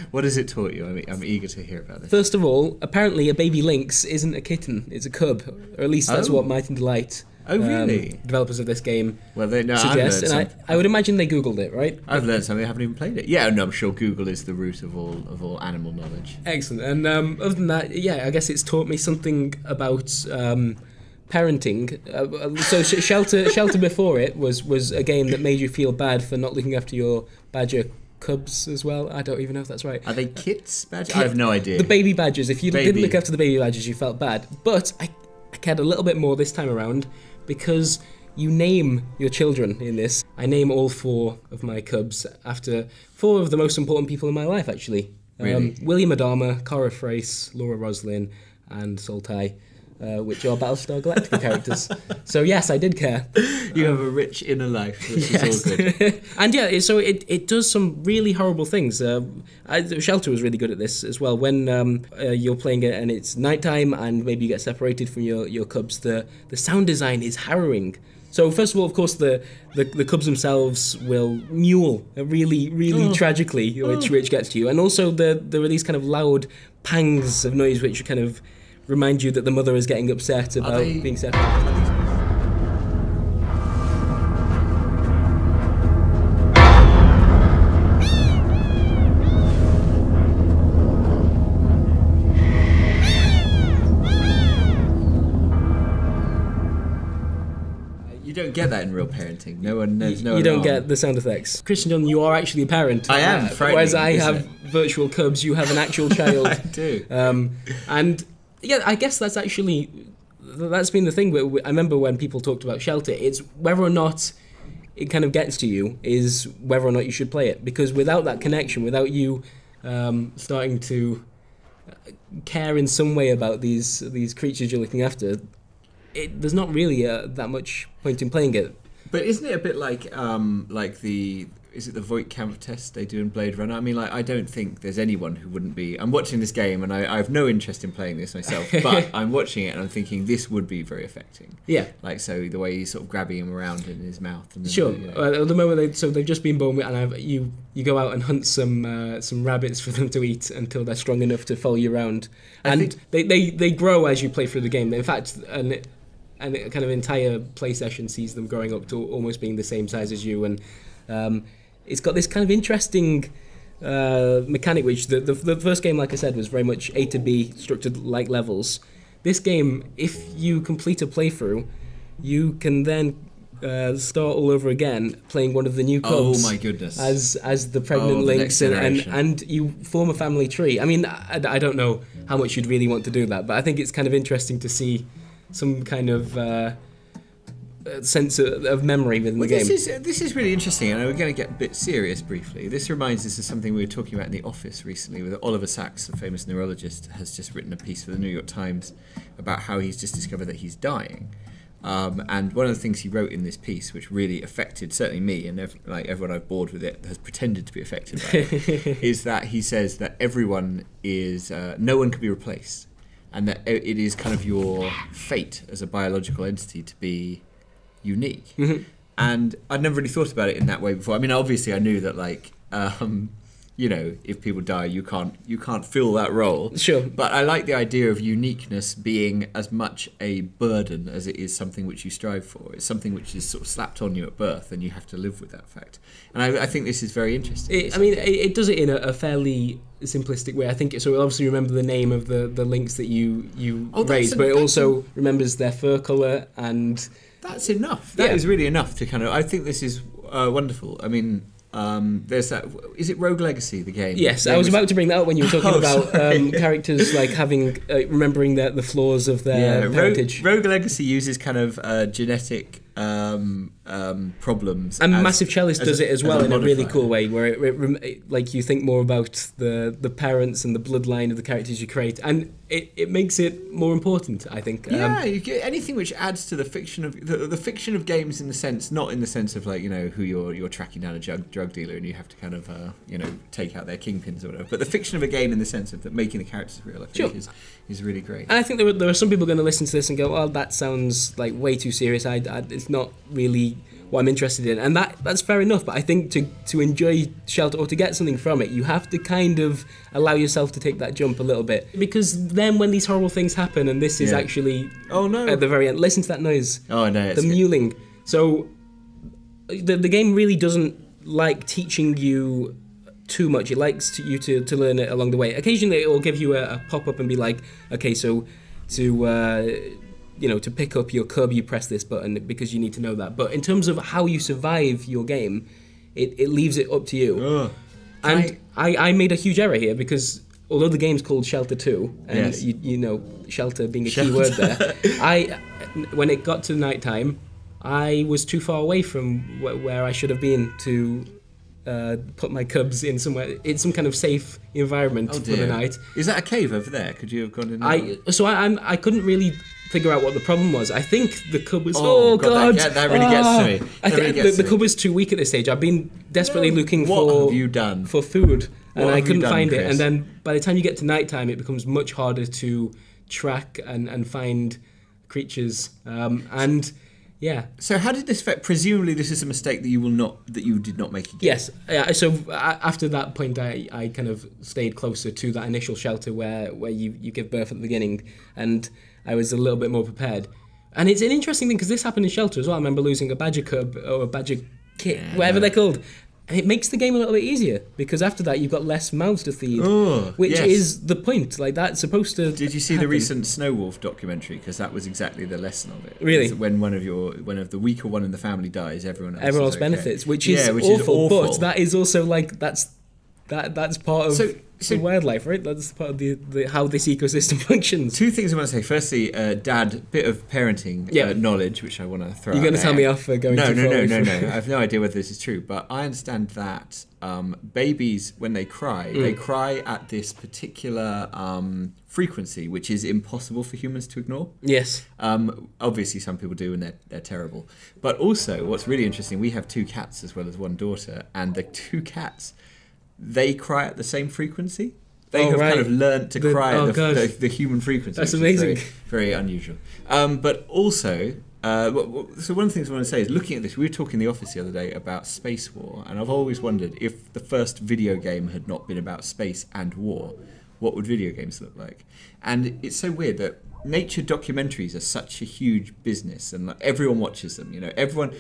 What has it taught you? I'm eager to hear about this. First of all, apparently a baby lynx isn't a kitten, it's a cub. Or at least that's what Might and Delight, really? developers of this game, suggest. And I would imagine they Googled it, right? I've learned something, I haven't even played it. Yeah, no, I'm sure Google is the root of all animal knowledge. Excellent. And other than that, yeah, I guess it's taught me something about parenting. So Shelter before it was a game that made you feel bad for not looking after your badger cubs as well. I don't even know if that's right. Are they kits? Badgers? I have no idea. The baby badgers. If you didn't look after the baby badgers, you felt bad. But I cared a little bit more this time around because you name your children in this. I name all 4 of my cubs after 4 of the most important people in my life, actually. Really? William Adama, Cara Frace, Laura Roslin, and Soltai. Which are Battlestar Galactica characters. So yes, I did care. You have a rich inner life, which is all good. And yeah, so it does some really horrible things. Shelter was really good at this as well. When you're playing it and it's nighttime and maybe you get separated from your cubs, the sound design is harrowing. So first of all, of course, the cubs themselves will mewl really tragically, which gets to you. And also the release kind of loud pangs of noise, which kind of remind you that the mother is getting upset about being separated. You don't get that in real parenting. No one knows. You don't get the sound effects. Christian Dunn, you are actually a parent. I am. Whereas I have virtual cubs, you have an actual child. I do. And yeah, I guess that's been the thing. I remember when people talked about Shelter, it's whether or not it kind of gets to you is whether or not you should play it. Because without that connection, without you starting to care in some way about these creatures you're looking after, there's not really that much point in playing it. But isn't it a bit like is it the Voight Kampff test they do in Blade Runner? I mean, like, I don't think there's anyone who wouldn't be. I'm watching this game and I have no interest in playing this myself, but I'm watching it and I'm thinking this would be very affecting. Yeah. Like, so the way he's sort of grabbing him around in his mouth. And sure. You know. At the moment, they've just been born, and you go out and hunt some rabbits for them to eat until they're strong enough to follow you around, and they grow as you play through the game. In fact, and a kind of entire play session sees them growing up to almost being the same size as you, and it's got this kind of interesting mechanic, which the first game, like I said, was very much A to B, structured like levels. This game, if you complete a playthrough, you can then start all over again, playing one of the new cubs. Oh my goodness! As the pregnant lynx, and you form a family tree. I mean, I don't know how much you'd really want to do that, but I think it's kind of interesting to see some kind of sense of memory within the game. This is really interesting, and we're going to get a bit serious briefly. This reminds us of something we were talking about in the office recently, with Oliver Sacks, the famous neurologist, has just written a piece for the New York Times about how he's just discovered that he's dying. And one of the things he wrote in this piece, which really affected certainly me, and everyone I've bored with it has pretended to be affected by it, is that he says that everyone is no one can be replaced, and that it is kind of your fate as a biological entity to be unique. Mm-hmm. And I'd never really thought about it in that way before. I mean, obviously I knew that, like, you know, if people die, you can't fill that role. Sure. But I like the idea of uniqueness being as much a burden as it is something which you strive for. It's something which is sort of slapped on you at birth, and you have to live with that fact. And I think this is very interesting. It does it in a fairly simplistic way. I think so. It obviously remember the name of the lynx that you raised, but it also remembers their fur colour, and that's enough. That is really enough to kind of. I think this is wonderful. I mean. There's that. Is it Rogue Legacy, the game? Yes, I was about to bring that up when you were talking about characters like having remembering the flaws of their heritage. Rogue Legacy uses kind of genetic problems, and Massive Cellist does it as well in a really cool way, where it like you think more about the parents and the bloodline of the characters you create, and it makes it more important, I think. Yeah, you get anything which adds to the fiction of the fiction of games, in the sense, not in the sense of, like, you know, who you're tracking down a drug dealer and you have to kind of you know, take out their kingpins or whatever, but the fiction of a game in the sense of that making the characters real, I think is really great. And I think there are some people going to listen to this and go, well, that sounds like way too serious. It's not really what I'm interested in, and that's fair enough. But I think to enjoy Shelter or to get something from it, you have to kind of allow yourself to take that jump a little bit, because then when these horrible things happen, and this is actually at the very end, listen to that noise. Oh no, the mewling. So the game really doesn't like teaching you too much. It likes you to learn it along the way. Occasionally it will give you a pop-up and be like, okay, so to pick up your cub, you press this button because you need to know that. But in terms of how you survive your game, it leaves it up to you. And I made a huge error here, because although the game's called Shelter 2, and you know, shelter being a key word there, when it got to night time, I was too far away from where I should have been to put my cubs in some kind of safe environment for the night. Is that a cave over there? Could you have gone in? I couldn't really figure out what the problem was. I think the cub was. That really gets to me. I think the cub was too weak at this stage. I've been desperately looking what have you done? For food, and I couldn't find it. And then by the time you get to nighttime, it becomes much harder to track and find creatures. Yeah. So how did this affect? Presumably, this is a mistake that you did not make again. Yes. So after that point, I kind of stayed closer to that initial shelter where you give birth at the beginning, and I was a little bit more prepared. And it's an interesting thing, because this happened in Shelter as well. I remember losing a badger cub or a badger kit, whatever they're called. And it makes the game a little bit easier, because after that you've got less mouths to feed, which is the point. Like, that's supposed to Did you see happen. the recent Snow Wolf documentary? Because that was exactly the lesson of it. Really? It's when one of the weaker one in the family dies, everyone else benefits, which is awful. But that is also like that's part of the wildlife, right? That's part of the how this ecosystem functions. Two things I want to say. Firstly, Dad, bit of parenting knowledge, which I want to throw. You're going to tell me off for going too far? No. I have no idea whether this is true, but I understand that babies, when they cry, they cry at this particular frequency, which is impossible for humans to ignore. Yes. Obviously, some people do, and they're terrible. But also, what's really interesting, we have 2 cats as well as 1 daughter, and the 2 cats, they cry at the same frequency. They have kind of learnt to cry at the human frequency. That's amazing. Very, very unusual. But also, so one of the things I want to say is, looking at this, we were talking in the office the other day about space war, and I've always wondered, if the first video game had not been about space and war, what would video games look like? And it's so weird that nature documentaries are such a huge business, and like, everyone watches them. You know, everyone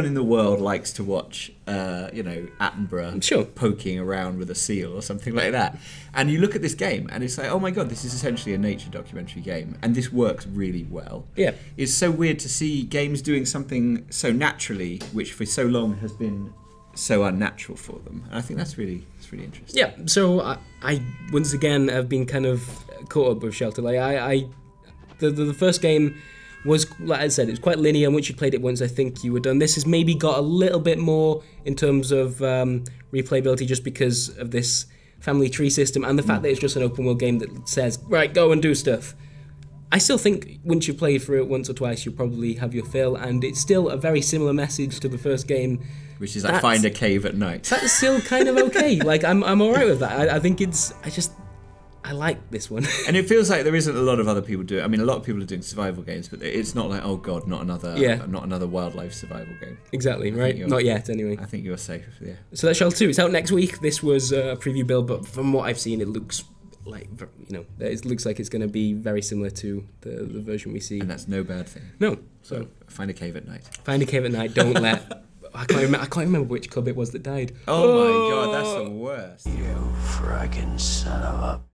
in the world likes to watch, Attenborough poking around with a seal or something like that. And you look at this game, and it's like, oh my god, this is essentially a nature documentary game, and this works really well. Yeah, it's so weird to see games doing something so naturally, which for so long has been so unnatural for them. And I think that's really interesting. Yeah. So I once again have been kind of caught up with Shelter. Like the first game was, like I said, it was quite linear, and once you played it once, I think you were done. This has maybe got a little bit more in terms of replayability, just because of this family tree system and the fact that it's just an open world game that says, right, go and do stuff. I still think once you play through it once or twice, you'll probably have your fill, and it's still a very similar message to the first game. Which is like, find a cave at night. That's still kind of okay. Like, I'm alright with that. I think I like this one. And it feels like there isn't a lot of other people doing. I mean, a lot of people are doing survival games, but it's not like, oh god, not another wildlife survival game. exactly, right? Not yet, anyway. I think you're safe. Yeah. So that's Shelter 2. It's out next week. This was a preview build, but from what I've seen, it looks like, it looks like it's going to be very similar to the version we see. And that's no bad thing. No. So find a cave at night. Find a cave at night. Don't let. I can't remember which cub it was that died. Oh my god, that's the worst. You frickin' son of a